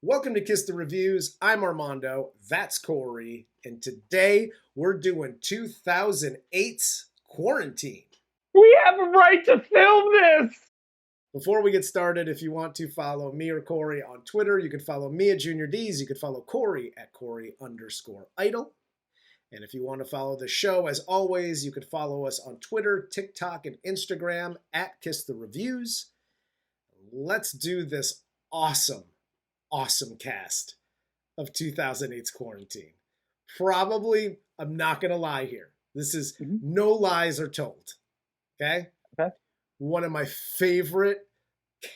Welcome to Kiss the Reviews. I'm Armando, that's Corey, and today we're doing 2008's Quarantine. We have a right to film this! Before we get started, if you want to follow me or Corey on Twitter, you can follow me at Junior D's. You can follow Corey at Corey_Idol. And if you want to follow the show, as always, you can follow us on Twitter, TikTok, and Instagram at Kiss the Reviews. Let's do this awesome cast of 2008's Quarantine. Probably, I'm not going to lie here. This is no lies are told. Okay? One of my favorite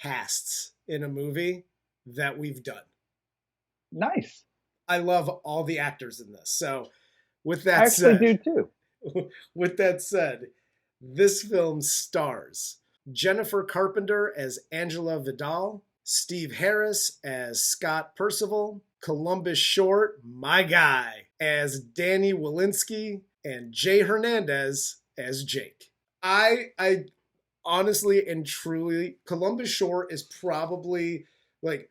casts in a movie that we've done. Nice. I love all the actors in this. So, with that I actually said, do too. With that said, this film stars Jennifer Carpenter as Angela Vidal, Steve Harris as Scott Percival, Columbus Short, my guy, as Danny Wilensky, and Jay Hernandez as Jake. I honestly and truly, Columbus Short is probably, like,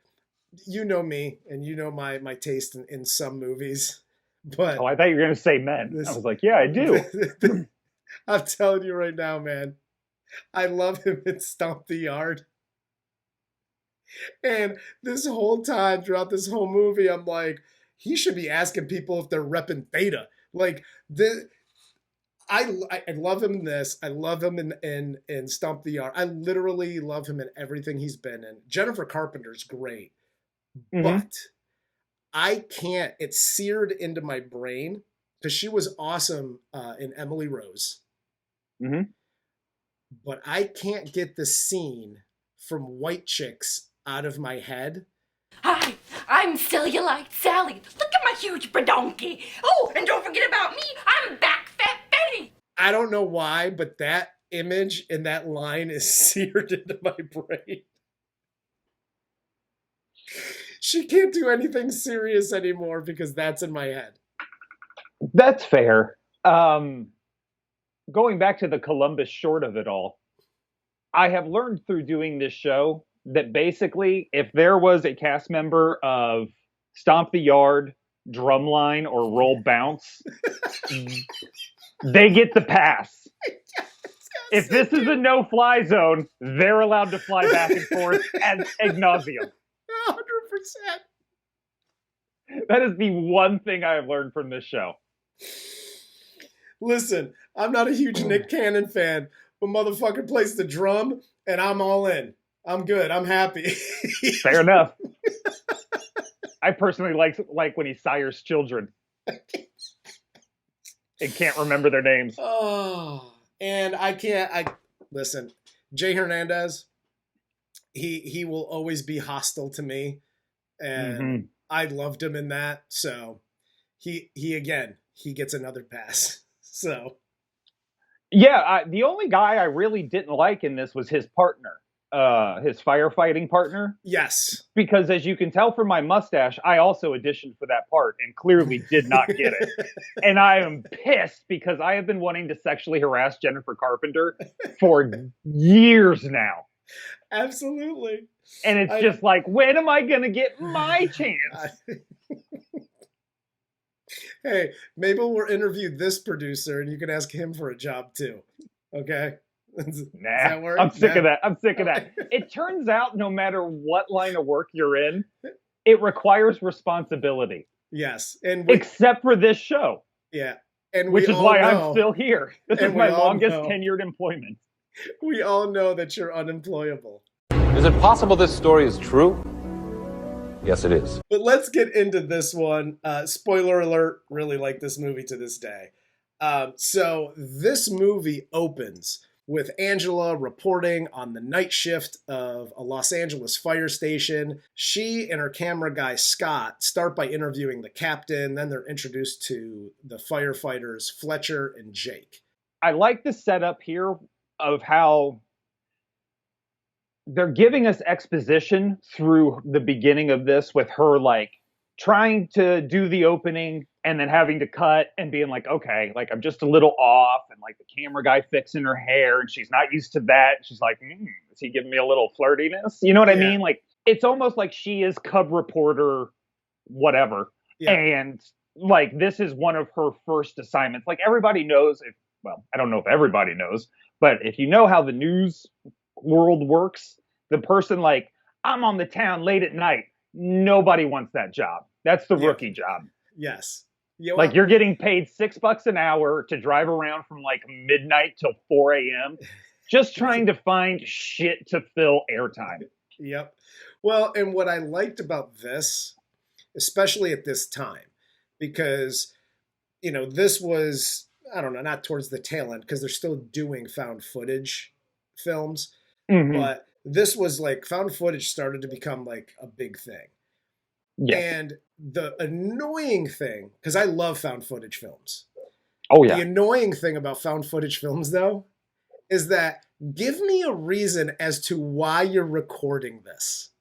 you know me, and you know my taste in some movies. But I thought you were going to say men. I was like, yeah, I do. I'm telling you right now, man. I love him in Stomp the Yard. And this whole time, throughout this whole movie, I'm like, he should be asking people if they're repping Theta. Like, I love him in this. I love him in Stomp the Yard. I literally love him in everything he's been in. Jennifer Carpenter's great. But I can't, it's seared into my brain because she was awesome in Emily Rose. But I can't get the scene from White Chicks out of my head. Hi, I'm Cellulite Sally. Look at my huge badonkey. Oh, and don't forget about me. I'm Back Fat Betty. I don't know why, but that image and that line is seared into my brain. She can't do anything serious anymore because that's in my head. That's fair. Going back to the Columbus Short of it all, I have learned through doing this show that basically if there was a cast member of Stomp the Yard, Drumline, or Roll Bounce, they get the pass. If this is a no-fly zone, they're allowed to fly back and forth ad nauseum. 100%. That is the one thing I have learned from this show. Listen, I'm not a huge Nick Cannon fan, but motherfucker plays the drum, and I'm all in. I'm good. I'm happy. Fair enough. I personally like when he sires children and can't remember their names. Oh, and listen, Jay Hernandez, he will always be hostile to me, and I loved him in that. So he gets another pass. So yeah, the only guy I really didn't like in this was his partner, his firefighting partner. Yes, because as you can tell from my mustache, I also auditioned for that part and clearly did not get it. And I am pissed because I have been wanting to sexually harass Jennifer Carpenter for years now. Absolutely. And it's just like, when am I going to get my chance? Hey, maybe we'll interview this producer and you can ask him for a job too. Okay? Does that work? I'm sick of that. I'm sick of that. It turns out no matter what line of work you're in, it requires responsibility. Yes. Except for this show. Yeah. And which is why I'm still here. This is my longest tenured employment. We all know that you're unemployable. Is it possible this story is true? Yes, it is. But let's get into this one. Spoiler alert, really like this movie to this day. So this movie opens with Angela reporting on the night shift of a Los Angeles fire station. She and her camera guy, Scott, start by interviewing the captain. Then they're introduced to the firefighters, Fletcher and Jake. I like the setup here of how they're giving us exposition through the beginning of this with her, like, trying to do the opening and then having to cut and being like, okay, like, I'm just a little off, and like the camera guy fixing her hair and she's not used to that. She's like, is he giving me a little flirtiness? You know what I mean? Like, it's almost like she is cub reporter, whatever. Yeah. And like, this is one of her first assignments. Like, everybody knows, well, I don't know if everybody knows, but if you know how the news world works, the person like, I'm on the town late at night, nobody wants that job. That's the rookie job. Yes. Yeah, well, like, you're getting paid $6 an hour to drive around from like midnight till 4 a.m. just trying to find shit to fill airtime. Yep. Well, and what I liked about this, especially at this time, because, you know, this was, I don't know, not towards the tail end, because they're still doing found footage films, but this was like, found footage started to become like a big thing. Yes. And the annoying thing, because I love found footage films. Oh, yeah. The annoying thing about found footage films, though, is that give me a reason as to why you're recording this.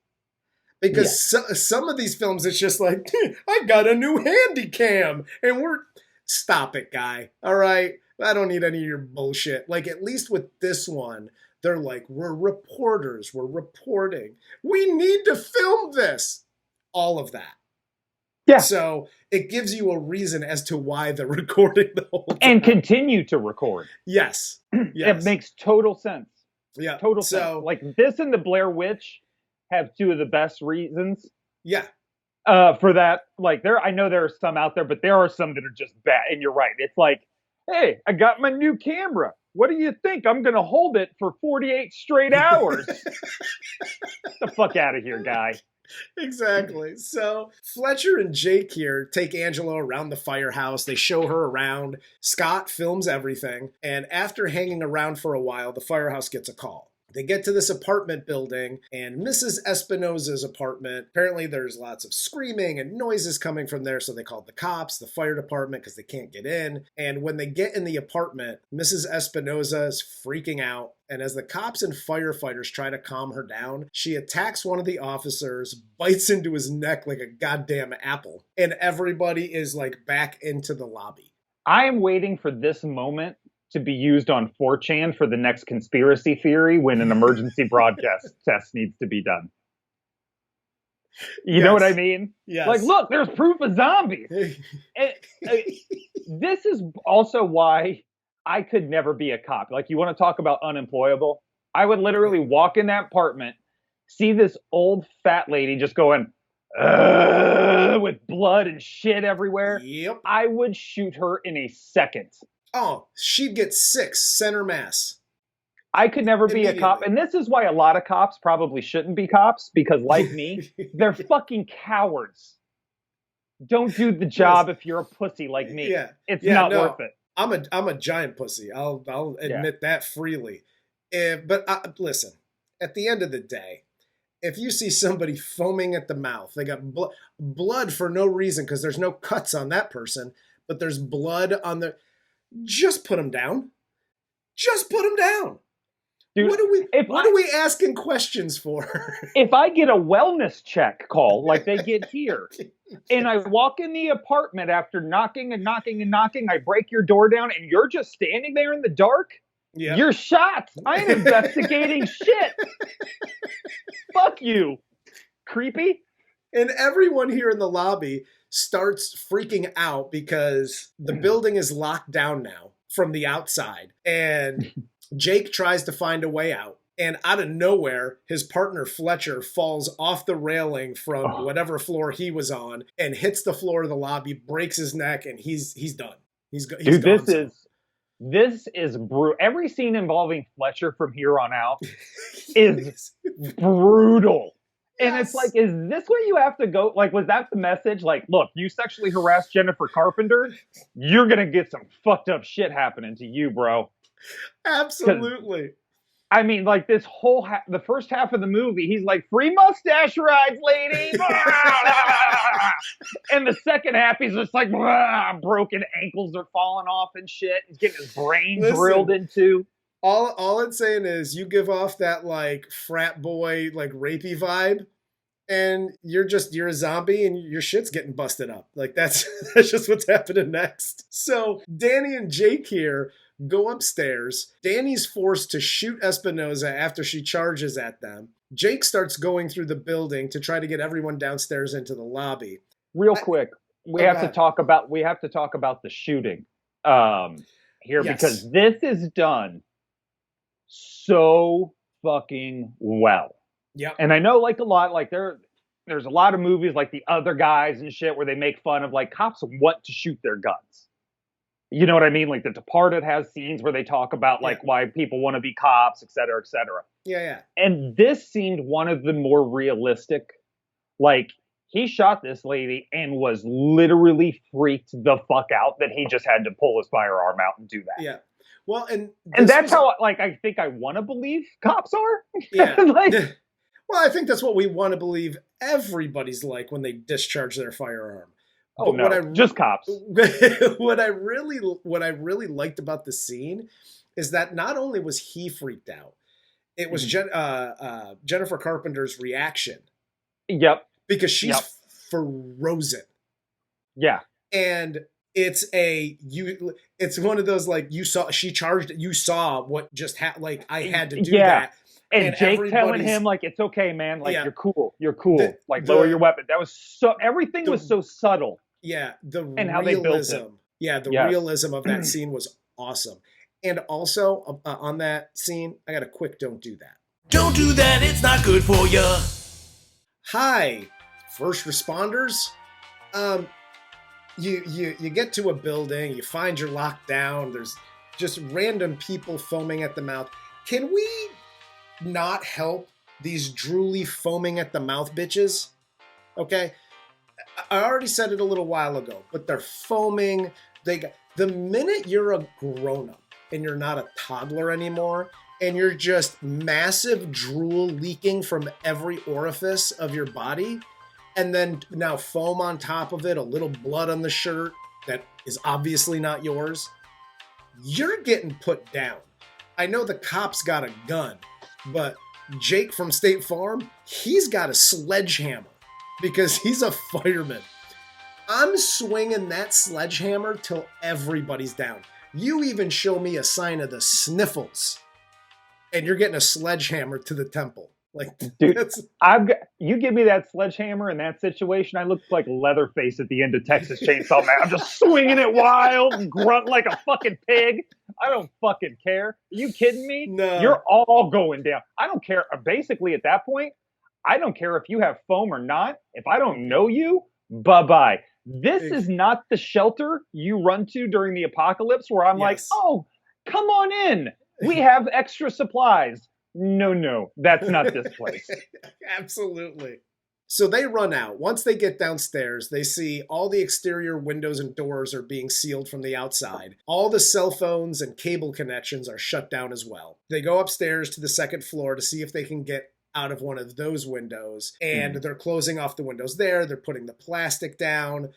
Because some of these films, it's just like, I got a new handy cam. And stop it, guy. All right? I don't need any of your bullshit. Like, at least with this one, they're like, we're reporters. We're reporting. We need to film this. All of that. Yeah. So it gives you a reason as to why they're recording the whole time. And continue to record. Yes. Yes. It makes total sense. Yeah. Total sense. Like, this and the Blair Witch have two of the best reasons. Yeah. For that. Like, I know there are some out there, but there are some that are just bad. And you're right. It's like, hey, I got my new camera. What do you think? I'm going to hold it for 48 straight hours. Get the fuck out of here, guy. Exactly. So Fletcher and Jake here take Angela around the firehouse. They show her around. Scott films everything. And after hanging around for a while, the firehouse gets a call. They get to this apartment building, and Mrs. Espinosa's apartment, apparently there's lots of screaming and noises coming from there, so they called the cops, the fire department, because they can't get in. And when they get in the apartment, Mrs. Espinosa is freaking out, and as the cops and firefighters try to calm her down, she attacks one of the officers, bites into his neck like a goddamn apple, and everybody is like back into the lobby. I am waiting for this moment to be used on 4chan for the next conspiracy theory when an emergency broadcast test needs to be done. You know what I mean? Yes. Like, look, there's proof of zombies. This is also why I could never be a cop. Like, you want to talk about unemployable? I would literally walk in that apartment, see this old fat lady just going, with blood and shit everywhere. Yep. I would shoot her in a second. Oh, she'd get 6 center mass. I could never be a cop. And this is why a lot of cops probably shouldn't be cops, because like me, they're fucking cowards. Don't do the job if you're a pussy like me. Yeah. It's not worth it. I'm a giant pussy. I'll admit that freely. But listen, at the end of the day, if you see somebody foaming at the mouth, they got blood for no reason because there's no cuts on that person, but there's blood on the... Just put them down. Just put them down. Dude, what are we asking questions for? If I get a wellness check call like they get here, and I walk in the apartment after knocking and knocking and knocking, I break your door down, and you're just standing there in the dark, you're shot. I ain't investigating shit. Fuck you. Creepy. And everyone here in the lobby starts freaking out because the building is locked down now from the outside. And Jake tries to find a way out. And out of nowhere, his partner Fletcher falls off the railing from whatever floor he was on and hits the floor of the lobby, breaks his neck, and he's done. He's Dude, gone. This is brutal. Every scene involving Fletcher from here on out is brutal. And it's like, is this where you have to go? Like, was that the message? Like, look, you sexually harassed Jennifer Carpenter, you're going to get some fucked up shit happening to you, bro. Absolutely. I mean, like, this whole the first half of the movie, he's like, free mustache rides, lady. And the second half, he's just like, broken ankles are falling off and shit. He's getting his brain drilled into. All it's saying is you give off that like frat boy, like rapey vibe, and you're a zombie and your shit's getting busted up. Like that's just what's happening next. So Danny and Jake here go upstairs. Danny's forced to shoot Espinosa after she charges at them. Jake starts going through the building to try to get everyone downstairs into the lobby. Real quick, we have to talk about the shooting here, because this is done so fucking well. Yeah. And I know, like, a lot, like, there's a lot of movies like The Other Guys and shit where they make fun of, like, cops want to shoot their guns. You know what I mean? Like, The Departed has scenes where they talk about, like, why people want to be cops, et cetera, et cetera. Yeah, yeah. And this seemed one of the more realistic. Like, he shot this lady and was literally freaked the fuck out that he just had to pull his firearm out and do that. Yeah. Well, and that's how, like, I think I want to believe cops are. Yeah. Like, well, I think that's what we want to believe everybody's like when they discharge their firearm. Oh, but no, just cops. What I really liked about the scene is that not only was he freaked out, it was Jennifer Carpenter's reaction. Yep. Because she's frozen. Yeah. And it's one of those, like, she charged, you saw what just happened, like, I had to do that. And Jake telling him, like, it's okay, man. Like, you're cool. Like, lower your weapon. That was everything was so subtle. Yeah. And how they built it. Yeah. The realism of that scene was awesome. And also, on that scene, I got a quick don't do that. Don't do that. It's not good for you. Hi, first responders. You get to a building, you find you're locked down. There's just random people foaming at the mouth. Can we not help these drooly foaming at the mouth bitches? Okay, I already said it a little while ago, but they're foaming. The minute you're a grown-up and you're not a toddler anymore, and you're just massive drool leaking from every orifice of your body, and then now foam on top of it, a little blood on the shirt that is obviously not yours, you're getting put down. I know the cop's got a gun, but Jake from State Farm, he's got a sledgehammer because he's a fireman. I'm swinging that sledgehammer till everybody's down. You even show me a sign of the sniffles, and you're getting a sledgehammer to the temple. Like, dude, you give me that sledgehammer in that situation, I look like Leatherface at the end of Texas Chainsaw Man. I'm just swinging it wild, grunt like a fucking pig. I don't fucking care. Are you kidding me? No. You're all going down. I don't care. Basically, at that point, I don't care if you have foam or not. If I don't know you, bye-bye. This is not the shelter you run to during the apocalypse where I'm like, oh, come on in. We have extra supplies. No, that's not this place. Absolutely. So they run out. Once they get downstairs, they see all the exterior windows and doors are being sealed from the outside. All the cell phones and cable connections are shut down as well. They go upstairs to the second floor to see if they can get out of one of those windows, and they're closing off the windows there. They're putting the plastic down,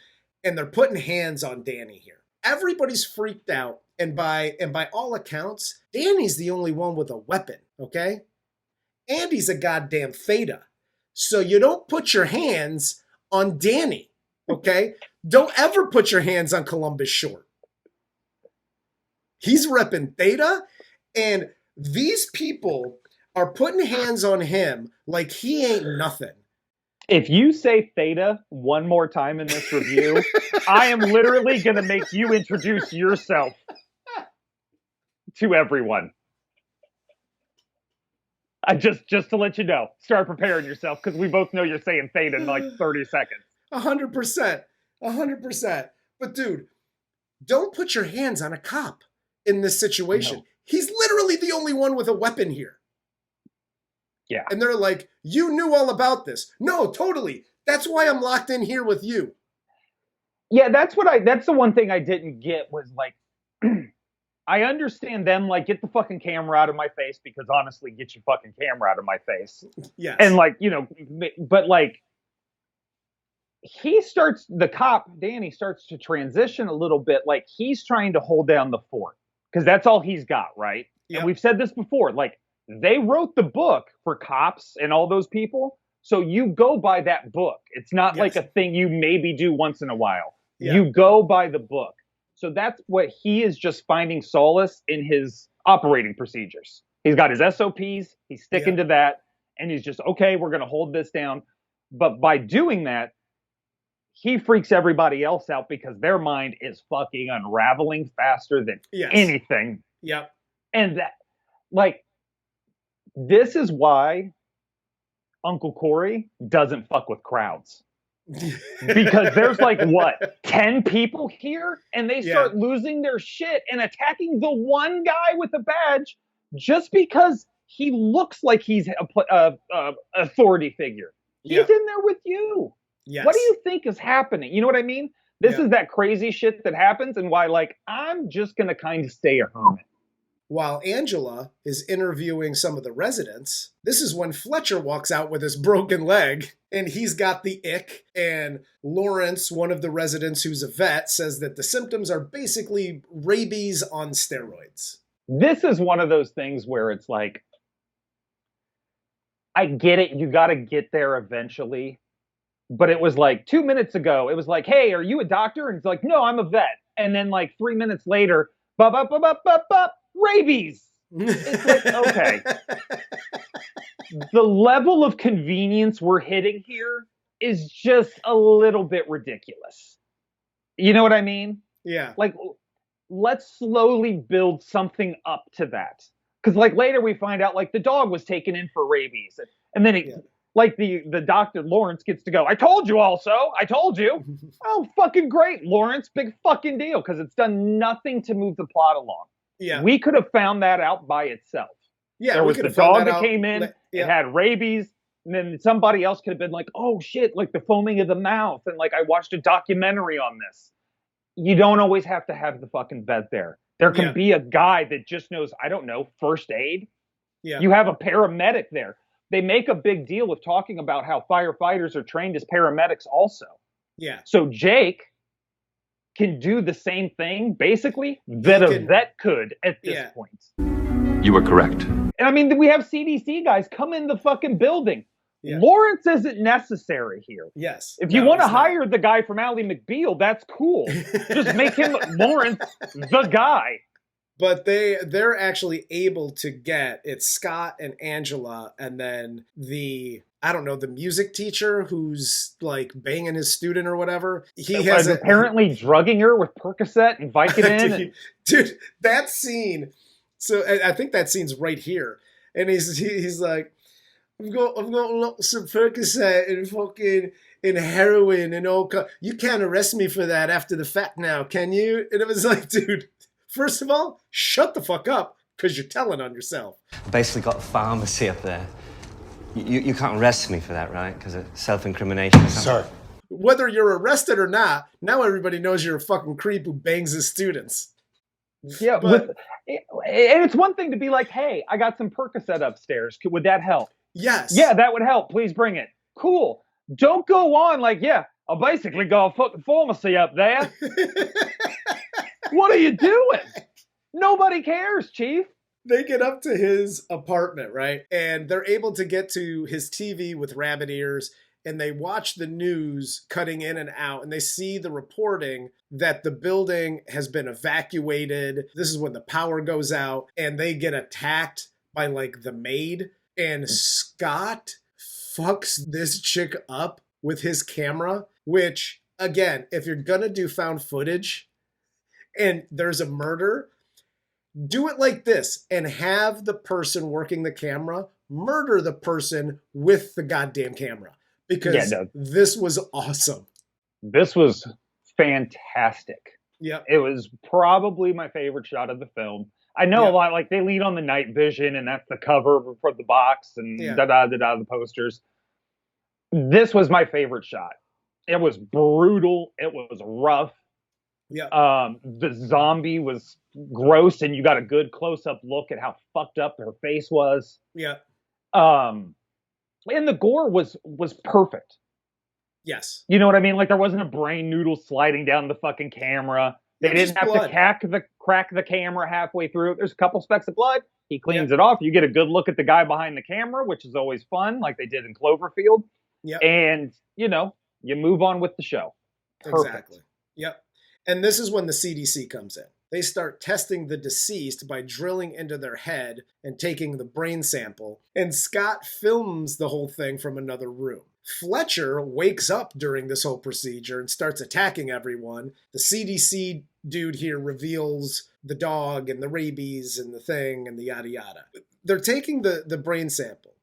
and they're putting hands on Danny here. Everybody's freaked out, and by all accounts, Danny's the only one with a weapon, okay? Andy's a goddamn Theta. So you don't put your hands on Danny, okay? Don't ever put your hands on Columbus Short. He's repping Theta, and these people are putting hands on him like he ain't nothing. If you say Theta one more time in this review, I am literally going to make you introduce yourself to everyone. Just to let you know, start preparing yourself, because we both know you're saying Theta in like 30 seconds. 100%. 100%. But dude, don't put your hands on a cop in this situation. No. He's literally the only one with a weapon here. Yeah. And they're like, you knew all about this. No, totally. That's why I'm locked in here with you. Yeah, that's the one thing I didn't get was like, I understand them, like, get the fucking camera out of my face, because honestly, get your fucking camera out of my face. Yes. And like, you know, but like, the cop, Danny, starts to transition a little bit. Like, he's trying to hold down the fort, because that's all he's got, right? Yep. And we've said this before, like, they wrote the book for cops and all those people. So you go by that book. It's not like a thing you maybe do once in a while. Yeah. You go by the book. So that's what he is just finding solace in his operating procedures. He's got his SOPs, he's sticking to that, and he's just, okay, we're going to hold this down. But by doing that, he freaks everybody else out because their mind is fucking unraveling faster than anything. Yep. And that, like, this is why Uncle Corey doesn't fuck with crowds. Because there's like, what, 10 people here? And they start losing their shit and attacking the one guy with a badge just because he looks like he's a authority figure. He's in there with you. Yes. What do you think is happening? You know what I mean? This is that crazy shit that happens and why, like, I'm just going to kind of stay a hermit. While Angela is interviewing some of the residents, this is when Fletcher walks out with his broken leg and he's got the ick. And Lawrence, one of the residents who's a vet, says that the symptoms are basically rabies on steroids. This is one of those things where it's like, I get it. You got to get there eventually. But it was like 2 minutes ago, it was like, hey, are you a doctor? And it's like, no, I'm a vet. And then like 3 minutes later, rabies. It's like, okay. The level of convenience we're hitting here is just a little bit ridiculous. You know what I mean? Yeah. Like, let's slowly build something up to that. Because like later we find out like the dog was taken in for rabies. And then like the doctor Lawrence gets to go, I told you also. I told you. Oh, fucking great, Lawrence. Big fucking deal. Because it's done nothing to move the plot along. Yeah. We could have found that out by itself. Yeah. There was the dog that came in. It had rabies. And then somebody else could have been like, oh shit, like the foaming of the mouth. And like, I watched a documentary on this. You don't always have to have the fucking vet there. There can be a guy that just knows, I don't know, first aid. Yeah. You have a paramedic there. They make a big deal of talking about how firefighters are trained as paramedics also. Yeah. So Jake can do the same thing, basically, that a vet could at this point. You were correct. And I mean, we have CDC guys come in the fucking building. Yeah. Lawrence isn't necessary here. Yes. If you want to hire the guy from Ally McBeal, that's cool. Just make him Lawrence the guy. But they're actually able to get, it's Scott and Angela, and then the music teacher who's like banging his student or whatever. He has apparently drugging her with Percocet and Vicodin. Dude, that scene. So I think that scene's right here. And he's like, I've got lots of Percocet and fucking and heroin and all. You can't arrest me for that after the fact now, can you? And it was like, dude, first of all, shut the fuck up because you're telling on yourself. I basically got a pharmacy up there. You can't arrest me for that, right? Because of self-incrimination. Sorry. Whether you're arrested or not, now everybody knows you're a fucking creep who bangs his students. Yeah, and it's one thing to be like, hey, I got some Percocet upstairs. Would that help? Yes. Yeah, that would help. Please bring it. Cool. Don't go on like, yeah, I basically got a fucking pharmacy up there. What are you doing? Nobody cares, Chief. They get up to his apartment, right? And they're able to get to his TV with rabbit ears, and they watch the news cutting in and out, and they see the reporting that the building has been evacuated. This is when the power goes out, and they get attacked by, like, the maid. And Scott fucks this chick up with his camera, which, again, if you're gonna do found footage and there's a murder, do it like this and have the person working the camera murder the person with the goddamn camera. Because this was awesome. This was fantastic. Yeah. It was probably my favorite shot of the film. I know a lot, like they lead on the night vision and that's the cover for the box and the posters. This was my favorite shot. It was brutal. It was rough. Yeah. The zombie was gross and you got a good close-up look at how fucked up her face was. Yeah. And the gore was perfect. Yes. You know what I mean? Like there wasn't a brain noodle sliding down the fucking camera. They didn't have to crack the camera halfway through. There's a couple specks of blood. He cleans it off. You get a good look at the guy behind the camera, which is always fun, like they did in Cloverfield. Yeah. And, you know, you move on with the show. Perfect. Exactly. Yep. And this is when the CDC comes in. They start testing the deceased by drilling into their head and taking the brain sample. And Scott films the whole thing from another room. Fletcher wakes up during this whole procedure and starts attacking everyone. The CDC dude here reveals the dog and the rabies and the thing and the yada yada. They're taking the brain sample.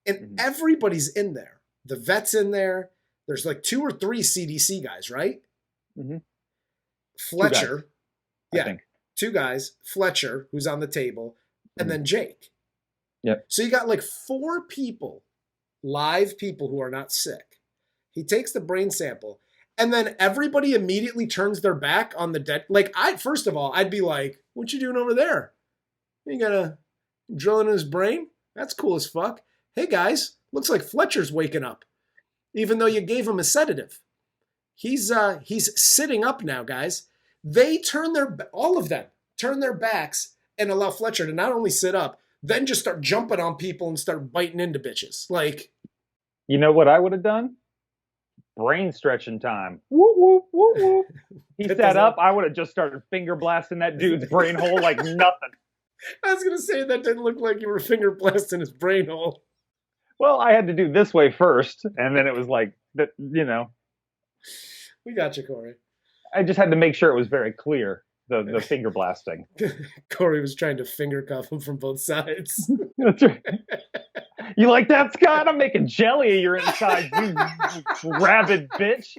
And everybody's in there. The vet's in there. There's like 2 or 3 CDC guys, right? Mm-hmm. Fletcher. I think. 2 guys. Fletcher, who's on the table, and then Jake. Yep. So you got like 4 people, live people who are not sick. He takes the brain sample, and then everybody immediately turns their back on the dead. Like, first of all, I'd be like, what you doing over there? You got a drill in his brain? That's cool as fuck. Hey guys, looks like Fletcher's waking up, even though you gave him a sedative. He's sitting up now, guys. They all of them turn their backs and allow Fletcher to not only sit up, then just start jumping on people and start biting into bitches. Like, you know what I would have done? Brain stretching time. Whoop, whoop, whoop, whoop. He sat up. I would have just started finger blasting that dude's brain hole like nothing. I was going to say that didn't look like you were finger blasting his brain hole. Well, I had to do this way first, and then it was like, you know. We got you, Corey. I just had to make sure it was very clear, the finger blasting. Corey was trying to finger cuff him from both sides. That's right. You like that, Scott? I'm making jelly of your inside, you rabid bitch.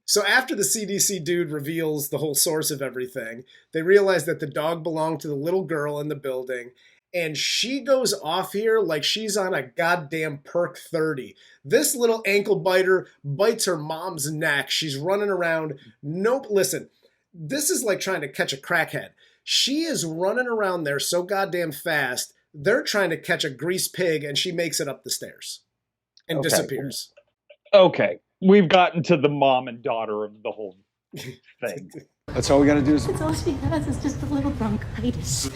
So after the CDC dude reveals the whole source of everything, they realize that the dog belonged to the little girl in the building, and she goes off here like she's on a goddamn perk 30. This little ankle biter bites her mom's neck. She's running around. Nope. Listen, this is like trying to catch a crackhead. She is running around there so goddamn fast. They're trying to catch a grease pig, and she makes it up the stairs and disappears. Okay. We've gotten to the mom and daughter of the whole thing. That's all we gotta do is... It's all she has is just a little bronchitis.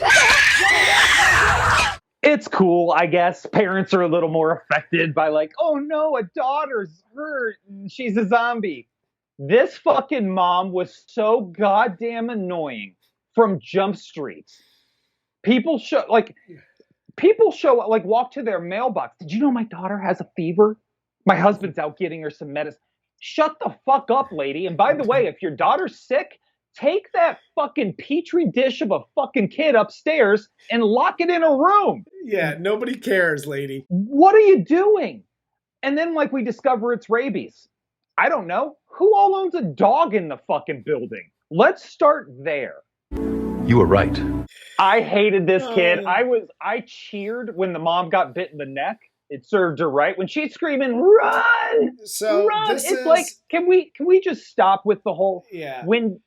It's cool, I guess. Parents are a little more affected by like, oh no, a daughter's hurt and she's a zombie. This fucking mom was so goddamn annoying from Jump Street. People walk to their mailbox. Did you know my daughter has a fever? My husband's out getting her some medicine. Shut the fuck up, lady. And by the way, if your daughter's sick, take that fucking petri dish of a fucking kid upstairs and lock it in a room. Yeah, nobody cares, lady. What are you doing? And then, like, we discover it's rabies. I don't know. Who all owns a dog in the fucking building? Let's start there. You were right. I hated this kid. I cheered when the mom got bit in the neck. It served her right. When she's screaming, run! So run! It's like, can we just stop with the whole... Yeah. When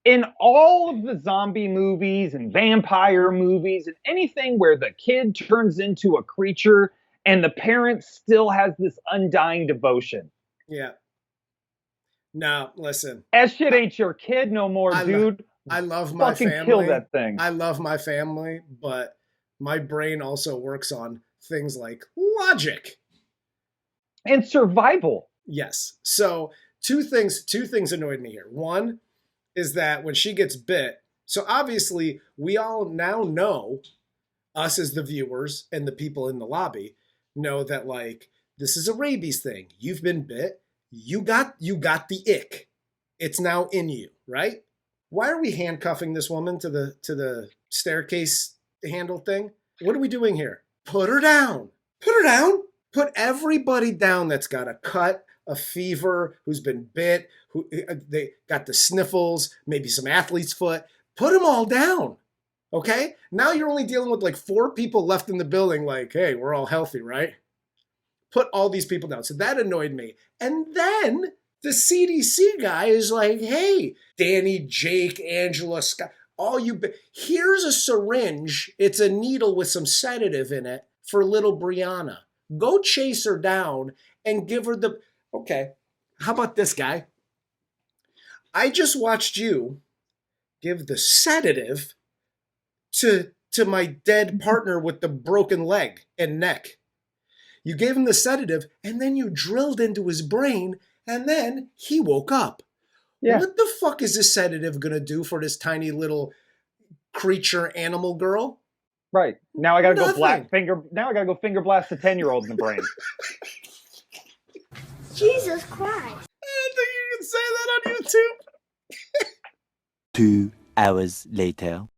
in all of the zombie movies and vampire movies and anything where the kid turns into a creature and the parent still has this undying devotion. Yeah. No, listen. That shit ain't your kid no more, dude. I love my fucking family. Kill that thing. I love my family, but my brain also works on things like logic and survival. Yes. So two things annoyed me here. One is that when she gets bit, so obviously we all now know, us as the viewers and the people in the lobby know that, like, this is a rabies thing. You've been bit. You got the ick. It's now in you, right? Why are we handcuffing this woman to the staircase handle thing? What are we doing here? Put her down. Put her down. Put everybody down that's got a cut, a fever, who's been bit, who they got the sniffles, maybe some athlete's foot. Put them all down. Okay? Now you're only dealing with like 4 people left in the building, like, hey, we're all healthy, right? Put all these people down. So that annoyed me. And then the CDC guy is like, hey, Danny, Jake, Angela, Scott, here's a syringe. It's a needle with some sedative in it for little Brianna. Go chase her down and give her the... Okay, how about this guy? I just watched you give the sedative to my dead partner with the broken leg and neck. You gave him the sedative, and then you drilled into his brain, and then he woke up. Yeah. What the fuck is this sedative gonna do for this tiny little creature animal girl? Right. Now I gotta Nothing. Now I gotta go finger blast a 10-year-old in the brain. Jesus Christ. I think you can say that on YouTube. 2 hours later.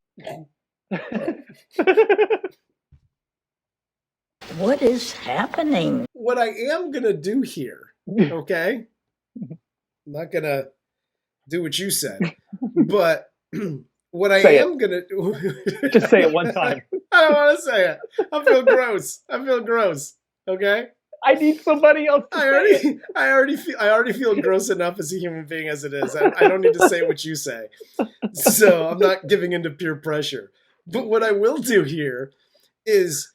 What is happening? What I am gonna do here, okay? I'm not gonna do what you said, but what I Say am gonna Just say it one time. I don't want to say it. I feel gross. I feel gross. Okay. I need somebody else to say it. I already feel gross enough as a human being as it is. I don't need to say what you say, so I'm not giving into peer pressure. But what I will do here is,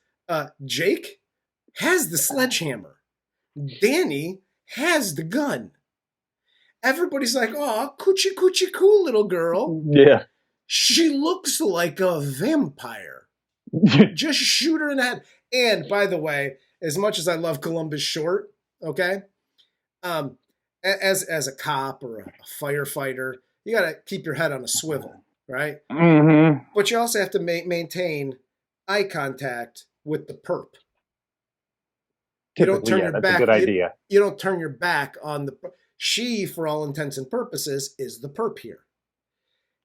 Jake has the sledgehammer. Danny has the gun. Everybody's like, "Oh, coochie coochie cool little girl." Yeah. She looks like a vampire. Just shoot her in the head. And by the way, as much as I love Columbus Short, okay, as a cop or a firefighter, you got to keep your head on a swivel, right? Mm-hmm. But you also have to maintain eye contact with the perp. You don't turn your that's back. a good idea. You don't turn your back on the. She, for all intents and purposes, is the perp here.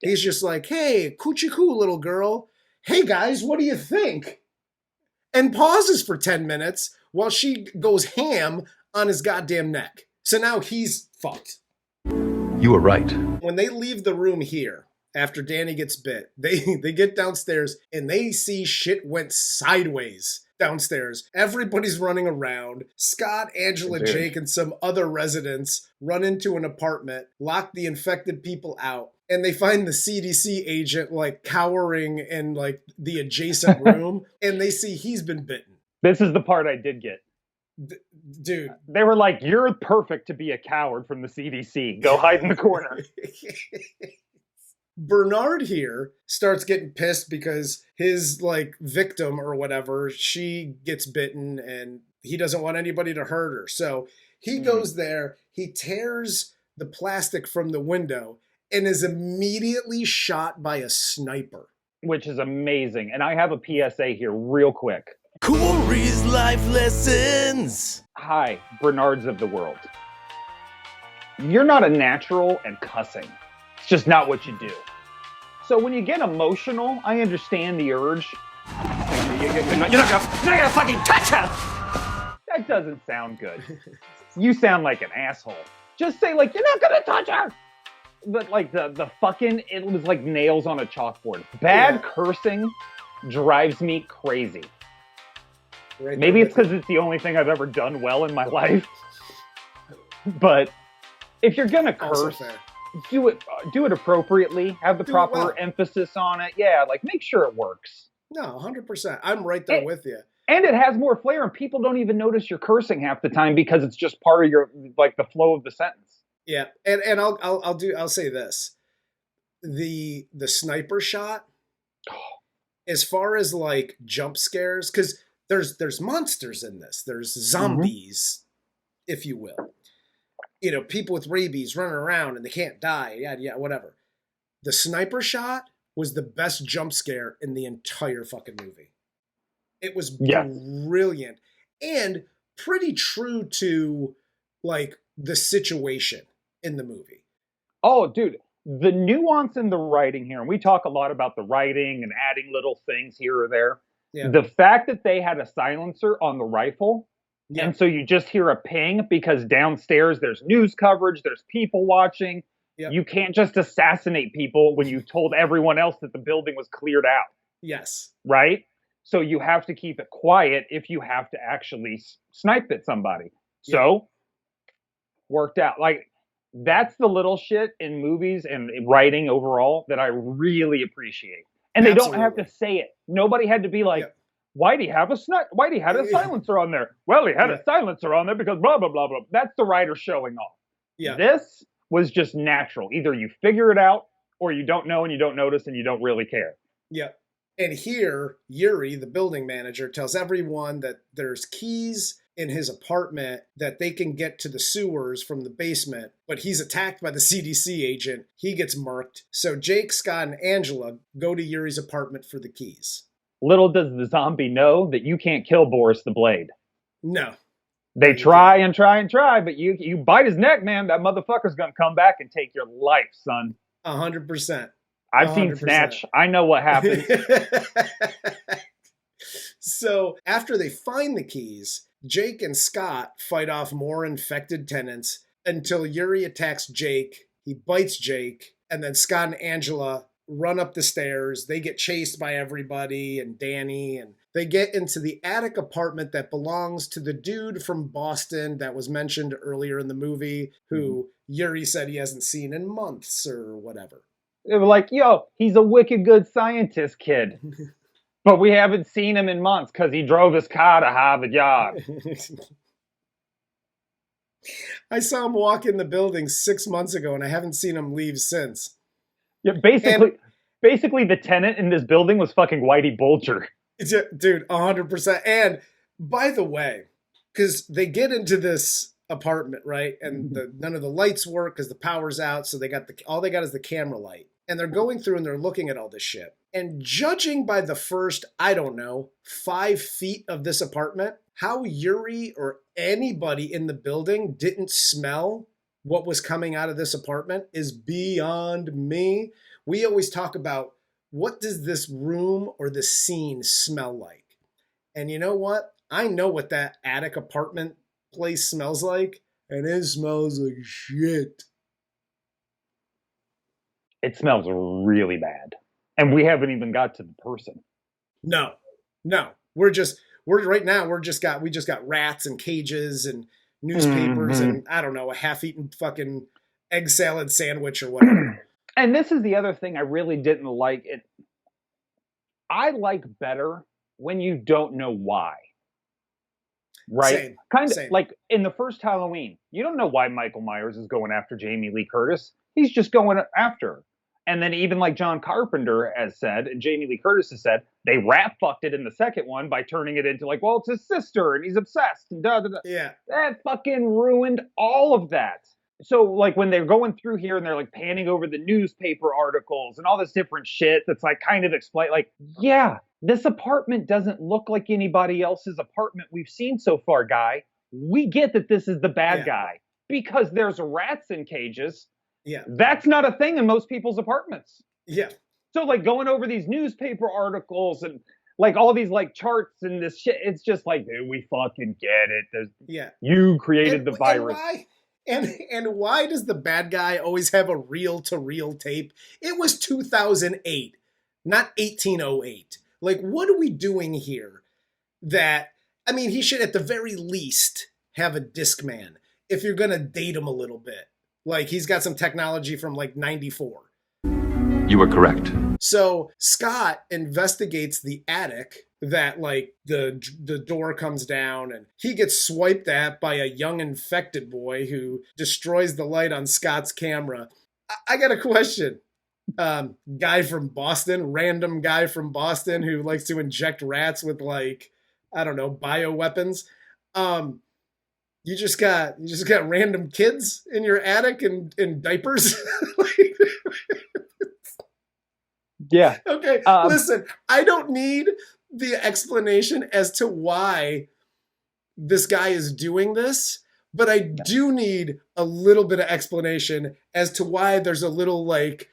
He's just like, "Hey, coochie cool little girl. Hey guys, what do you think?" And pauses for 10 minutes while she goes ham on his goddamn neck. So now he's fucked. You were right. When they leave the room here, after Danny gets bit, they get downstairs and they see shit went sideways downstairs. Everybody's running around. Scott, Angela, Dude. Jake, and some other residents run into an apartment, lock the infected people out, and they find the CDC agent like cowering in like the adjacent room, and they see he's been bitten. This is the part I did get. Dude. They were like, "You're perfect to be a coward from the CDC. Go hide in the corner." Bernard here starts getting pissed because his like victim or whatever, she gets bitten and he doesn't want anybody to hurt her. So he goes there, he tears the plastic from the window and is immediately shot by a sniper. Which is amazing. And I have a PSA here real quick. Corey's life lessons. Hi, Bernards of the world. You're not a natural at cussing. It's just not what you do. So when you get emotional, I understand the urge. You're not gonna fucking touch her! That doesn't sound good. You sound like an asshole. Just say like, "You're not gonna touch her!" But like the fucking, it was like nails on a chalkboard. Bad cursing drives me crazy. Right. Maybe it's because it's the only thing I've ever done well in my life. But if you're gonna curse, do it appropriately. Have the proper emphasis on it. Yeah, like make sure it works. No, 100%. I'm right there with you. And it has more flair, and people don't even notice you're cursing half the time because it's just part of your like the flow of the sentence. Yeah, and I'll say this: the sniper shot, as far as like jump scares, because there's monsters in this. There's zombies, if you will. You know, people with rabies running around and they can't die. Yeah, whatever. The sniper shot was the best jump scare in the entire fucking movie. It was brilliant and pretty true to like the situation in the movie. Oh, dude, the nuance in the writing here, and we talk a lot about the writing and adding little things here or there. Yeah. The fact that they had a silencer on the rifle, and so you just hear a ping because downstairs there's news coverage, there's people watching. You can't just assassinate people when you told everyone else that the building was cleared out. Yes. Right? So you have to keep it quiet if you have to actually snipe at somebody. So, worked out. Like, that's the little shit in movies and writing overall that I really appreciate. And they don't have to say it. Nobody had to be like, why'd he have a Whitey had a silencer on there? Well, he had a silencer on there because blah, blah, blah, blah. That's the writer showing off. Yeah. This was just natural. Either you figure it out or you don't know and you don't notice and you don't really care. Yeah. And here, Yuri, the building manager, tells everyone that there's keys in his apartment that they can get to the sewers from the basement, but he's attacked by the CDC agent. He gets murked. So Jake, Scott, and Angela go to Yuri's apartment for the keys. Little does the zombie know that you can't kill Boris the Blade. No. They try and try and try, but you bite his neck, man. That motherfucker's gonna come back and take your life, son. 100%. I've seen Snatch. I know what happens. So after they find the keys, Jake and Scott fight off more infected tenants until Yuri attacks Jake. He bites Jake, and then Scott and Angela run up the stairs. They get chased by everybody and Danny, and they get into the attic apartment that belongs to the dude from Boston that was mentioned earlier in the movie, who Yuri said he hasn't seen in months or whatever. They were like, yo, he's a wicked good scientist kid. But we haven't seen him in months because he drove his car to Harvard Yard. I saw him walk in the building 6 months ago, and I haven't seen him leave since. Yeah, basically the tenant in this building was fucking Whitey Bulger. Dude, 100%. And by the way, because they get into this apartment, right? And none of the lights work because the power's out. So all they got is the camera light. And they're going through and they're looking at all this shit. And judging by the first, 5 feet of this apartment, how Yuri or anybody in the building didn't smell what was coming out of this apartment is beyond me. We always talk about, what does this room or this scene smell like? And you know what? I know what that attic apartment place smells like, and it smells like shit. It smells really bad. And we haven't even got to the person. No. We just got rats and cages and newspapers and I don't know, a half-eaten fucking egg salad sandwich or whatever. And this is the other thing I really didn't like. I like better when you don't know why. Right? Same. Like in the first Halloween, you don't know why Michael Myers is going after Jamie Lee Curtis. He's just going after her. And then even like John Carpenter has said, and Jamie Lee Curtis has said, they rat fucked it in the second one by turning it into like, well, it's his sister and he's obsessed and da da da. Yeah. That fucking ruined all of that. So like when they're going through here and they're like panning over the newspaper articles and all this different shit that's like kind of explain, like, yeah, this apartment doesn't look like anybody else's apartment we've seen so far, guy. We get that this is the bad guy because there's rats in cages. Yeah. That's not a thing in most people's apartments. Yeah. So like going over these newspaper articles and like all these like charts and this shit, it's just like, dude, we fucking get it. You created the virus. And why does the bad guy always have a reel-to-reel tape? It was 2008, not 1808. Like, what are we doing here? He should at the very least have a Discman if you're going to date him a little bit. Like, he's got some technology from, like, 94. You were correct. So Scott investigates the attic that, like, the door comes down and he gets swiped at by a young infected boy who destroys the light on Scott's camera. I got a question. Guy from Boston, random guy from Boston who likes to inject rats with, like, I don't know, bioweapons. You just got random kids in your attic in diapers? Yeah. Okay, listen, I don't need the explanation as to why this guy is doing this, but I do need a little bit of explanation as to why there's a little, like,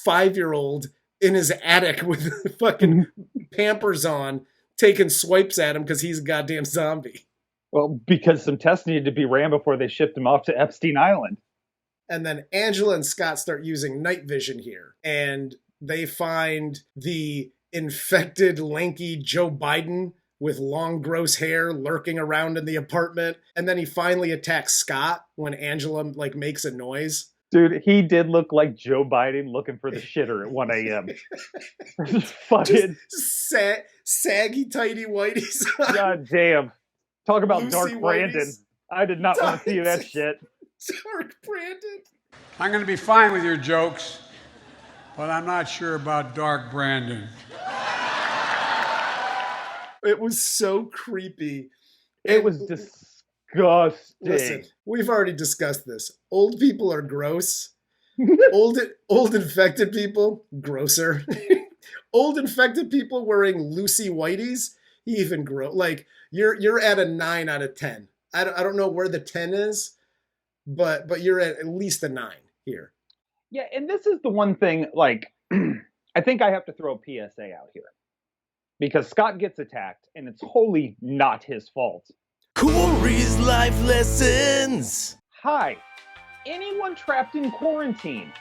5-year-old in his attic with fucking Pampers on taking swipes at him because he's a goddamn zombie. Well, because some tests needed to be ran before they shipped him off to Epstein Island. And then Angela and Scott start using night vision here, and they find the infected, lanky Joe Biden with long, gross hair lurking around in the apartment. And then he finally attacks Scott when Angela, like, makes a noise. Dude, he did look like Joe Biden looking for the shitter at 1 a.m. Fucking saggy, tighty whiteys. God damn. Talk about Lucy Dark Brandon. Whiteys. I did not want to see that shit. Dark Brandon. I'm going to be fine with your jokes, but I'm not sure about Dark Brandon. It was so creepy. It was disgusting. disgusting. Listen, we've already discussed this. Old people are gross. Old infected people, grosser. Old infected people wearing Lucy Whiteys, even gross. Like you're at a 9 out of 10. I don't know where the 10 is, but you're at least a 9 here. Yeah, and this is the one thing, like, I think I have to throw a PSA out here. Because Scott gets attacked, and it's wholly not his fault. Corey's life lessons. Hi, anyone trapped in quarantine,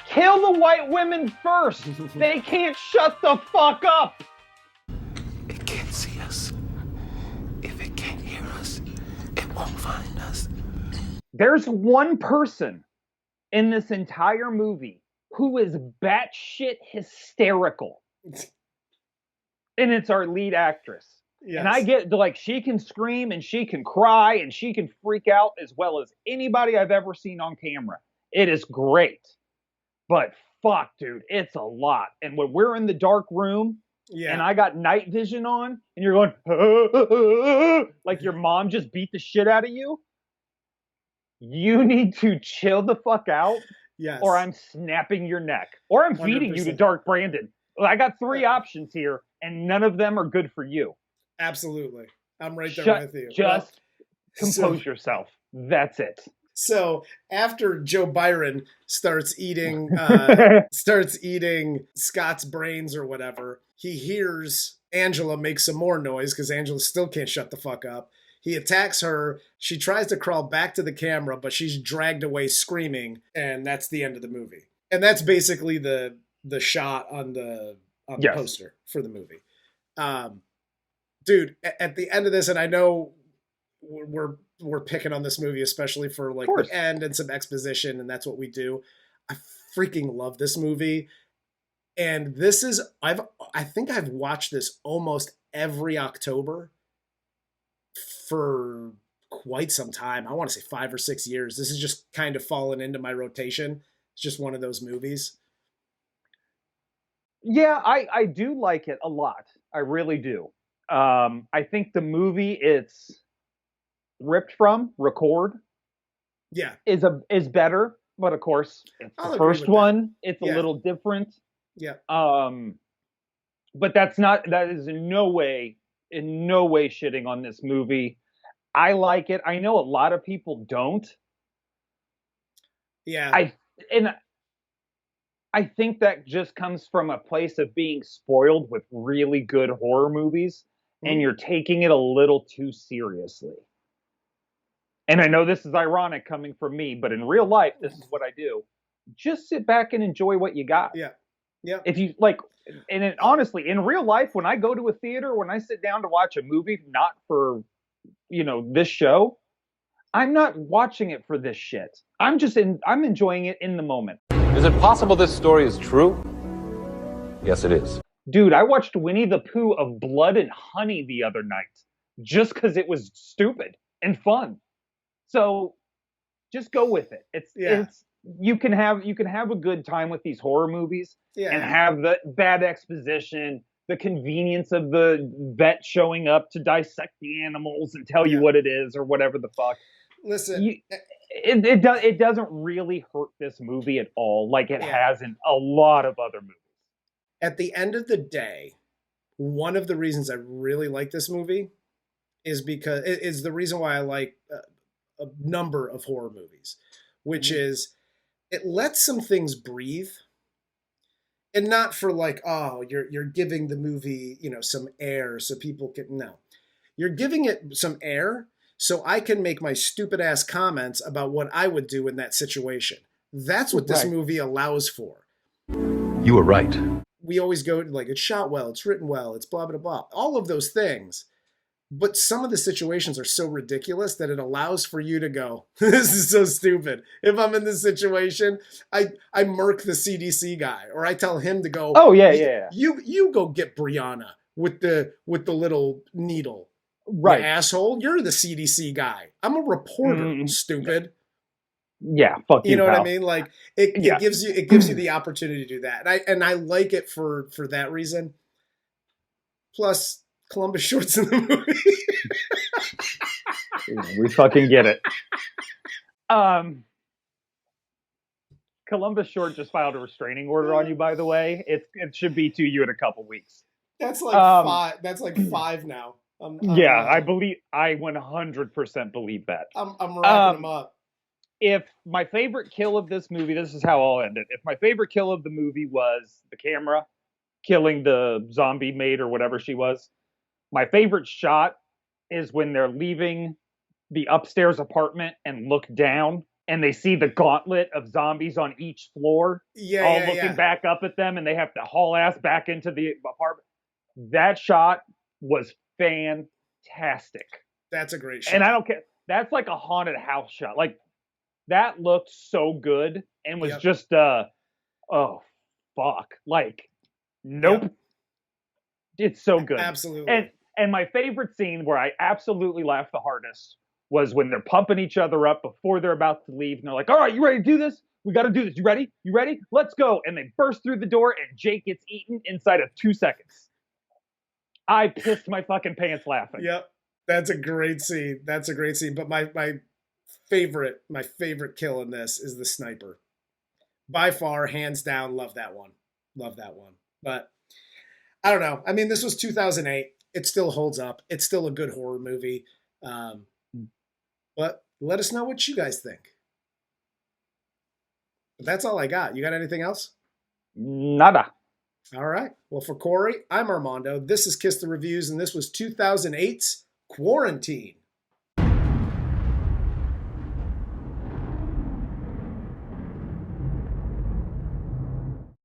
kill the white women first. They can't shut the fuck up. It can't see us. If it can't hear us, it won't find us. There's one person in this entire movie who is batshit hysterical. And it's our lead actress. Yes. And I get, like, she can scream and she can cry and she can freak out as well as anybody I've ever seen on camera. It is great. But fuck, dude, it's a lot. And when we're in the dark room and I got night vision on and you're going, like your mom just beat the shit out of you, you need to chill the fuck out. Yes. Or I'm snapping your neck. Or I'm feeding 100%. You to Dark Brandon. I got 3 options here, and none of them are good for you. Absolutely. I'm right there with you. Just compose yourself. That's it. So after Joe Byron starts eating Scott's brains or whatever, he hears Angela make some more noise because Angela still can't shut the fuck up. He attacks her. She tries to crawl back to the camera, but she's dragged away screaming, and that's the end of the movie. And that's basically the shot on the poster for the movie. Dude, at the end of this, and I know we're picking on this movie, especially for like the end and some exposition, and that's what we do. I freaking love this movie. And this is, I think I've watched this almost every October for quite some time. I want to say 5 or 6 years. This has just kind of fallen into my rotation. It's just one of those movies. Yeah, I do like it a lot. I really do. I think the movie it's ripped from, is better, but of course it's the first one. It's a little different. Yeah. But that is in no way shitting on this movie. I like it. I know a lot of people don't. Yeah. I think that just comes from a place of being spoiled with really good horror movies, and you're taking it a little too seriously. And I know this is ironic coming from me, but in real life, this is what I do. Just sit back and enjoy what you got. Yeah. Yeah. If you like, and honestly, in real life, when I go to a theater, when I sit down to watch a movie, not for, this show, I'm not watching it for this shit. I'm enjoying it in the moment. Is it possible this story is true? Yes, it is. Dude, I watched Winnie the Pooh of Blood and Honey the other night just because it was stupid and fun. So just go with it. It's you can have a good time with these horror movies and have the bad exposition, the convenience of the vet showing up to dissect the animals and tell you what it is or whatever the fuck. Listen, it doesn't really hurt this movie at all, like it has in a lot of other movies. At the end of the day, one of the reasons I really like this movie is the reason why I like a number of horror movies, which is it lets some things breathe, and not for like, oh, you're giving the movie, some air so people can, no, you're giving it some air so I can make my stupid ass comments about what I would do in that situation. That's what this movie allows for. You were right. We always go like, it's shot well, it's written well, it's blah, blah, blah, all of those things. But some of the situations are so ridiculous that it allows for you to go, this is so stupid. If I'm in this situation, I murk the CDC guy, or I tell him to go, oh, yeah. You go get Brianna with the little needle. Right. You asshole, you're the CDC guy. I'm a reporter, stupid. Yeah, fuck you. You know pal. what I mean? Like it gives you the opportunity to do that. And I like it for that reason. Plus Columbus Short's in the movie. We fucking get it. Columbus Short just filed a restraining order on you, by the way. It should be to you in a couple weeks. That's like five. That's like 5 now. I 100% believe that. I'm wrapping them up. If my favorite kill of this movie, this is how I'll end it. If my favorite kill of the movie was the camera killing the zombie maid or whatever she was, my favorite shot is when they're leaving the upstairs apartment and look down and they see the gauntlet of zombies on each floor, looking back up at them, and they have to haul ass back into the apartment. That shot was fantastic. That's a great shot. And I don't care. That's like a haunted house shot. Like, that looked so good and was just, oh, fuck. Like, nope. Yep. It's so good. Absolutely. And my favorite scene where I absolutely laughed the hardest was when they're pumping each other up before they're about to leave. And they're like, all right, you ready to do this? We got to do this. You ready? You ready? Let's go. And they burst through the door and Jake gets eaten inside of 2 seconds. I pissed my fucking pants laughing. Yep. That's a great scene. That's a great scene. But my favorite kill in this is the sniper. By far, hands down, love that one. Love that one. But I don't know. I mean, this was 2008. It still holds up. It's still a good horror movie. But let us know what you guys think. But that's all I got. You got anything else? Nada. All right. Well, for Corey, I'm Armando. This is Kiss the Reviews, and this was 2008's Quarantine.